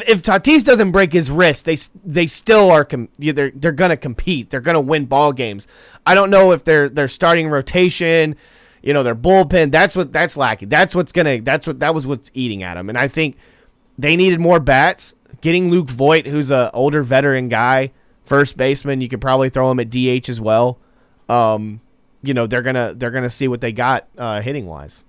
Speaker 2: If Tatis doesn't break his wrist, they still are. They're going to compete. They're going to win ball games. I don't know if their starting rotation, their bullpen. That's lacking. That was what's eating at them. And I think they needed more bats. Getting Luke Voit, who's an older veteran guy, first baseman, you could probably throw him at DH as well. They're gonna see what they got hitting wise.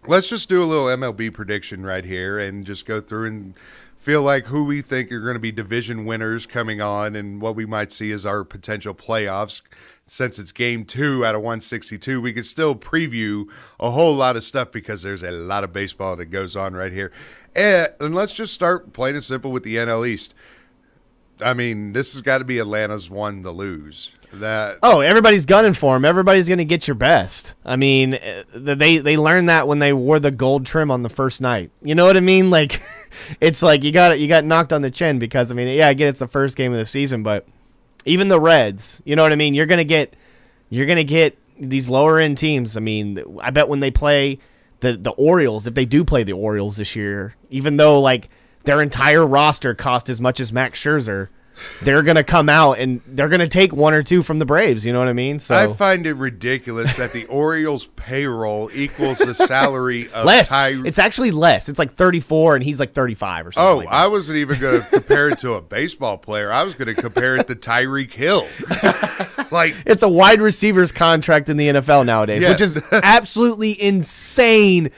Speaker 1: Let's just do a little MLB prediction right here and just go through and feel like who we think are going to be division winners coming on and what we might see as our potential playoffs. Since it's game 2 out of 162, we can still preview a whole lot of stuff because there's a lot of baseball that goes on right here. And let's just start plain and simple with the NL East. I mean, this has got to be Atlanta's one to lose.
Speaker 2: Everybody's gunning for him. Everybody's going to get your best. I mean, they learned that when they wore the gold trim on the first night. You know what I mean? Like, it's like you got knocked on the chin because, I mean, yeah, I get it's the first game of the season, but even the Reds, you know what I mean? You're gonna get these lower end teams. I mean, I bet when they play the Orioles, if they do play the Orioles this year, even though like their entire roster cost as much as Max Scherzer, they're gonna come out and they're gonna take 1 or 2 from the Braves. You know what I mean? So
Speaker 1: I find it ridiculous that the Orioles payroll equals the salary of
Speaker 2: less. It's actually less. It's like 34, and he's like 35 or something.
Speaker 1: I wasn't even going to compare it to a baseball player. I was going to compare it to Tyreek Hill. Like
Speaker 2: it's a wide receiver's contract in the NFL nowadays, which is absolutely insane.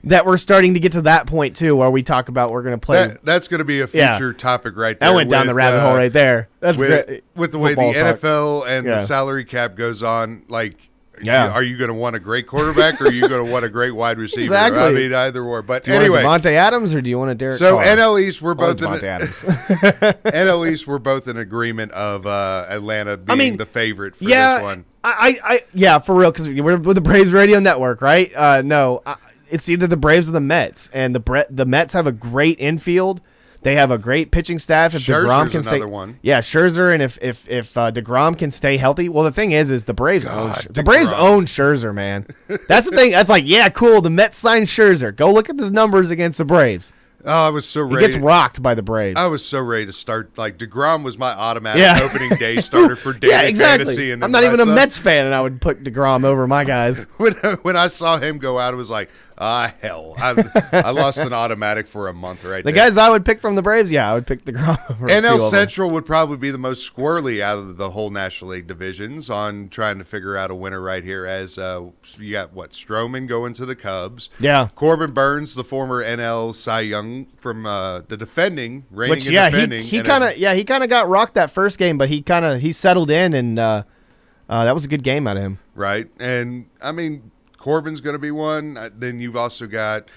Speaker 2: That we're starting to get to that point, too, where we talk about we're going to play.
Speaker 1: That's going to be a future topic right there.
Speaker 2: That went down the rabbit hole right there. That's great.
Speaker 1: With the way the NFL and the salary cap goes on, like, are you going to want a great quarterback or are you going to want a great wide receiver?
Speaker 2: Exactly.
Speaker 1: I mean, either or. But
Speaker 2: do you
Speaker 1: anyway.
Speaker 2: want Devontae Adams or do you want a Derek
Speaker 1: So
Speaker 2: Carr?
Speaker 1: NL East, we're both
Speaker 2: NL
Speaker 1: East, we're both in agreement of Atlanta being the favorite for
Speaker 2: this
Speaker 1: one.
Speaker 2: Yeah, for real, because we're with the Braves Radio Network, right? It's either the Braves or the Mets, and the Mets have a great infield. They have a great pitching staff. If DeGrom can stay,
Speaker 1: one.
Speaker 2: Yeah, Scherzer, and if DeGrom can stay healthy. Well, the thing is the Braves own Scherzer, man. That's the thing. That's like, yeah, cool. The Mets signed Scherzer. Go look at his numbers against the Braves.
Speaker 1: Oh, I was so ready.
Speaker 2: He gets rocked by the Braves.
Speaker 1: I was so ready to start. Like, DeGrom was my automatic opening day starter for daily fantasy. And
Speaker 2: I'm not even a Mets fan, and I would put DeGrom over my guys.
Speaker 1: When I saw him go out, it was like, hell. I lost an automatic for a month right there.
Speaker 2: The guys I would pick from the Braves, I would pick DeGrom over
Speaker 1: NL Central would probably be the most squirrely out of the whole National League divisions on trying to figure out a winner right here as you got, Stroman going to the Cubs.
Speaker 2: Yeah.
Speaker 1: Corbin Burns, the former NL Cy Young from the defending, reigning
Speaker 2: he kind of got rocked that first game, but he settled in and That was a good game out of him.
Speaker 1: Right. And, I mean, Corbin's going to be one. Then you've also got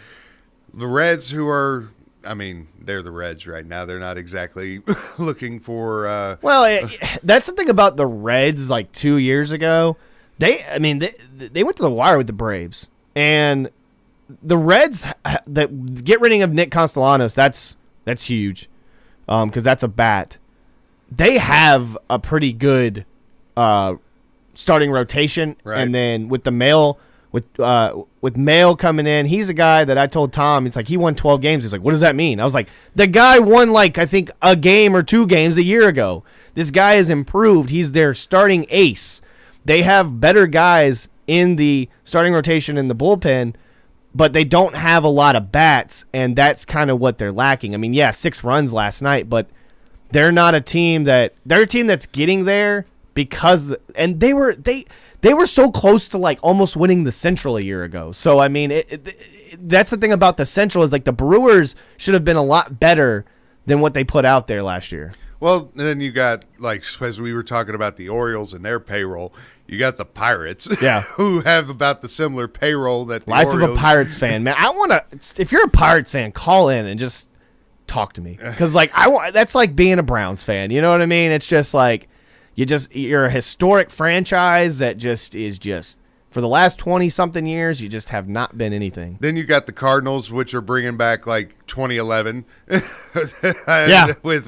Speaker 1: the Reds who are, I mean, they're the Reds right now. They're not exactly looking for.
Speaker 2: That's the thing about the Reds. Like 2 years ago, they went to the wire with the Braves, and the Reds that get rid of Nick Castellanos. That's huge, because that's a bat. They have a pretty good starting rotation,
Speaker 1: right.
Speaker 2: And then with the Mail. With Mail coming in, he's a guy that I told Tom, it's like he won 12 games. He's like, what does that mean? I was like, the guy won I think a game or 2 games a year ago. This guy has improved. He's their starting ace. They have better guys in the starting rotation in the bullpen, but they don't have a lot of bats, and that's kind of what they're lacking. I mean, 6 runs last night, but they're not a team they're a team that's getting there because, and they were so close to almost winning the Central a year ago. So, I mean, that's the thing about the Central is the Brewers should have been a lot better than what they put out there last year.
Speaker 1: Well, then you got, as we were talking about the Orioles and their payroll, you got the Pirates, who have about the similar payroll that the
Speaker 2: Life
Speaker 1: Orioles.
Speaker 2: of a Pirates fan, man. I want to, if you're a Pirates fan, call in and just talk to me. Because, that's like being a Browns fan. You know what I mean? It's just you're a historic franchise that is for the last 20-something years, you just have not been anything.
Speaker 1: Then you got the Cardinals, which are bringing back 2011 with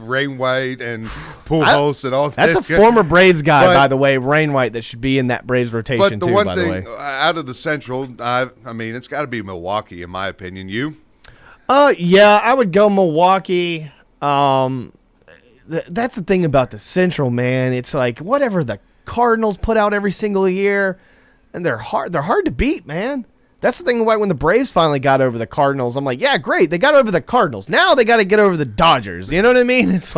Speaker 1: Rainwhite and Pujols and all that.
Speaker 2: That's a former Braves guy, by the way, Rainwhite, that should be in that Braves rotation
Speaker 1: but
Speaker 2: too,
Speaker 1: one
Speaker 2: by
Speaker 1: thing,
Speaker 2: the way.
Speaker 1: Out of the Central, I mean, it's got to be Milwaukee, in my opinion. You?
Speaker 2: Yeah, I would go Milwaukee. That's the thing about the Central, man. It's whatever the Cardinals put out every single year, and they're hard to beat, man. That's the thing about when the Braves finally got over the Cardinals. I'm like, yeah, great. They got over the Cardinals. Now they got to get over the Dodgers. You know what I mean? It's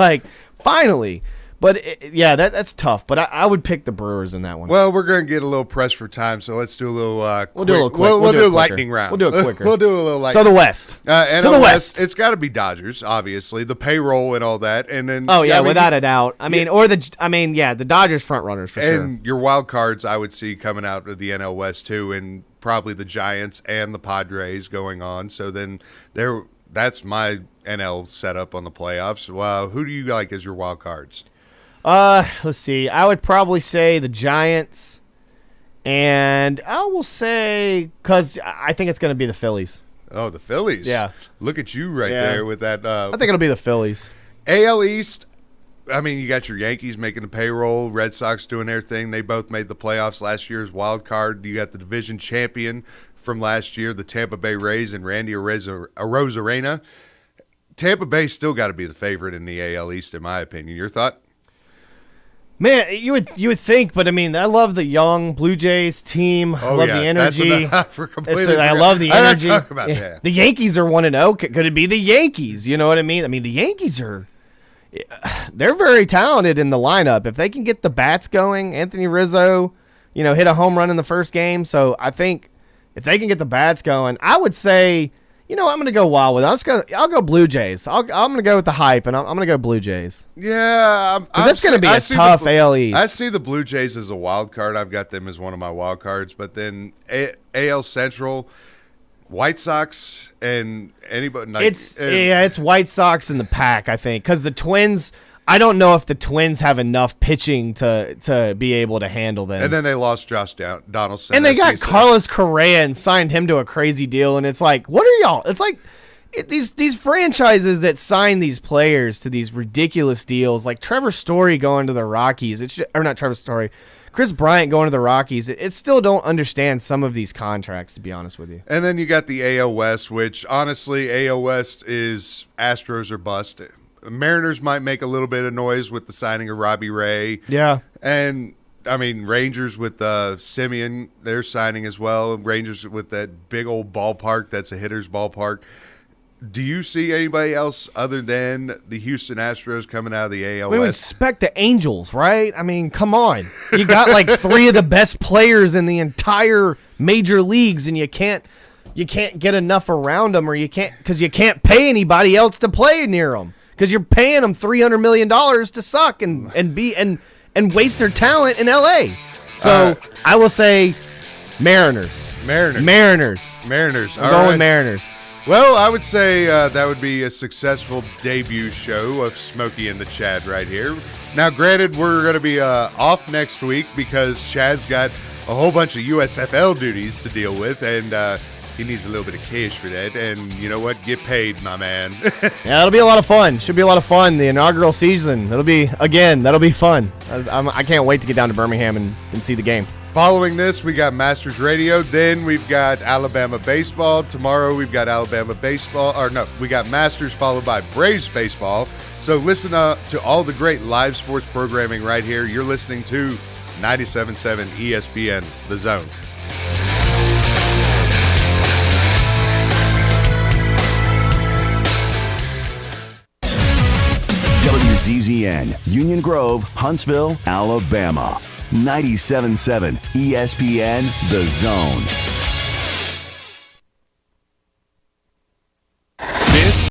Speaker 2: finally. But, that's tough. But I would pick the Brewers in that one.
Speaker 1: Well, we're going to get a little pressed for time, so let's do a little
Speaker 2: We'll do a little quick.
Speaker 1: We'll do a
Speaker 2: quicker.
Speaker 1: lightning round.
Speaker 2: We'll do it quicker.
Speaker 1: We'll do a little lightning.
Speaker 2: So the West.
Speaker 1: And
Speaker 2: to the West.
Speaker 1: It's got to be Dodgers, obviously. The payroll and all that. And then
Speaker 2: without a doubt. The Dodgers front runners for sure.
Speaker 1: And your wild cards, I would see coming out of the NL West too, and probably the Giants and the Padres going on. So then that's my NL setup on the playoffs. Well, who do you like as your wild cards?
Speaker 2: Let's see. I would probably say the Giants, and I will say, because I think it's going to be the Phillies.
Speaker 1: Oh, the Phillies.
Speaker 2: Yeah.
Speaker 1: Look at you there with that.
Speaker 2: I think it'll be the Phillies.
Speaker 1: AL East, I mean, you got your Yankees making the payroll, Red Sox doing their thing. They both made the playoffs last year's wild card. You got the division champion from last year, the Tampa Bay Rays and Randy Arozarena. Tampa Bay still got to be the favorite in the AL East, in my opinion. Your thought?
Speaker 2: Man, you would think, but I mean, I love the young Blue Jays team. I love the energy. I love the energy.
Speaker 1: Talk about that.
Speaker 2: The Yankees are 1-0. Could it be the Yankees? You know what I mean? I mean, the Yankees they're very talented in the lineup. If they can get the bats going, Anthony Rizzo, hit a home run in the first game. So I think if they can get the bats going, I would say, I'm going to go wild with it. I'll go Blue Jays. I'm going to go with the hype, and I'm going to go Blue Jays.
Speaker 1: Yeah.
Speaker 2: That's going to be a tough AL East.
Speaker 1: I see the Blue Jays as a wild card. I've got them as one of my wild cards. But then AL Central, White Sox, and anybody.
Speaker 2: It's White Sox in the pack, I think, because the Twins. I don't know if the Twins have enough pitching to be able to handle them.
Speaker 1: And then they lost Josh Donaldson.
Speaker 2: And they got Carlos Correa and signed him to a crazy deal. And it's like, what are y'all? It's like these franchises that sign these players to these ridiculous deals, like Trevor Story going to the Rockies. Or not Trevor Story. Chris Bryant going to the Rockies. It still don't understand some of these contracts, to be honest with you.
Speaker 1: And then you got the AL West, which honestly, AL West is Astros or bust. Mariners might make a little bit of noise with the signing of Robbie Ray.
Speaker 2: Yeah.
Speaker 1: And, I mean, Rangers with Simeon, they're signing as well. Rangers with that big old ballpark that's a hitter's ballpark. Do you see anybody else other than the Houston Astros coming out of the AL West?
Speaker 2: We respect the Angels, right? I mean, come on. You got like 3 of the best players in the entire major leagues, and you can't get enough around them, or because you can't pay anybody else to play near them. Because you're paying them $300 million to suck and waste their talent in LA. So I will say Mariners.
Speaker 1: Mariners.
Speaker 2: I'm
Speaker 1: All
Speaker 2: going
Speaker 1: right.
Speaker 2: with Mariners.
Speaker 1: Well, I would say that would be a successful debut show of Smokey and the Chad right here. Now, granted, we're going to be off next week because Chad's got a whole bunch of USFL duties to deal with, and he needs a little bit of cash for that. And you know what? Get paid, my man.
Speaker 2: Yeah, it'll be a lot of fun. Should be a lot of fun. The inaugural season. That'll be fun. I can't wait to get down to Birmingham and see the game.
Speaker 1: Following this, we got Masters Radio. Then we've got Alabama baseball. Tomorrow we've got Alabama baseball. We got Masters followed by Braves baseball. So listen to all the great live sports programming right here. You're listening to 97.7 ESPN, The Zone.
Speaker 3: WZZN, Union Grove, Huntsville, Alabama. 97.7 ESPN, The Zone.